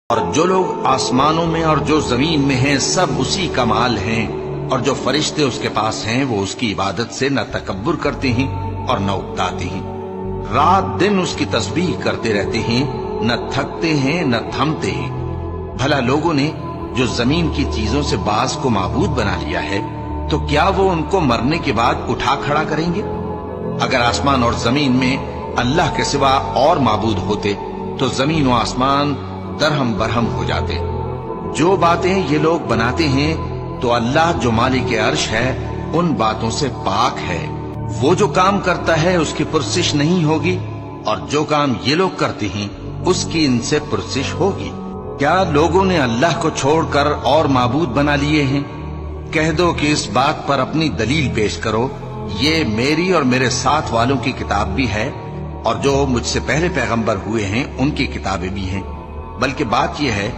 اور جو لوگ آسمانوں میں اور جو زمین میں ہیں سب اسی کا مال ہیں، اور جو فرشتے اس کے پاس ہیں وہ اس کی عبادت سے نہ تکبر کرتے ہیں اور نہ اکتاتے ہیں، رات دن اس کی تسبیح کرتے رہتے ہیں، نہ تھکتے ہیں نہ تھمتے ہیں۔ بھلا لوگوں نے جو زمین کی چیزوں سے بعض کو معبود بنا لیا ہے، تو کیا وہ ان کو مرنے کے بعد اٹھا کھڑا کریں گے؟ اگر آسمان اور زمین میں اللہ کے سوا اور معبود ہوتے تو زمین و آسمان درہم برہم ہو جاتے۔ جو باتیں یہ لوگ بناتے ہیں تو اللہ جو مالک عرش ہے ان باتوں سے پاک ہے۔ وہ جو کام کرتا ہے اس کی پرسش نہیں ہوگی، اور جو کام یہ لوگ کرتے ہیں اس کی ان سے پرسش ہوگی۔ کیا لوگوں نے اللہ کو چھوڑ کر اور معبود بنا لیے ہیں؟ کہہ دو کہ اس بات پر اپنی دلیل پیش کرو، یہ میری اور میرے ساتھ والوں کی کتاب بھی ہے، اور جو مجھ سے پہلے پیغمبر ہوئے ہیں ان کی کتابیں بھی ہیں۔ بلکہ بات یہ ہے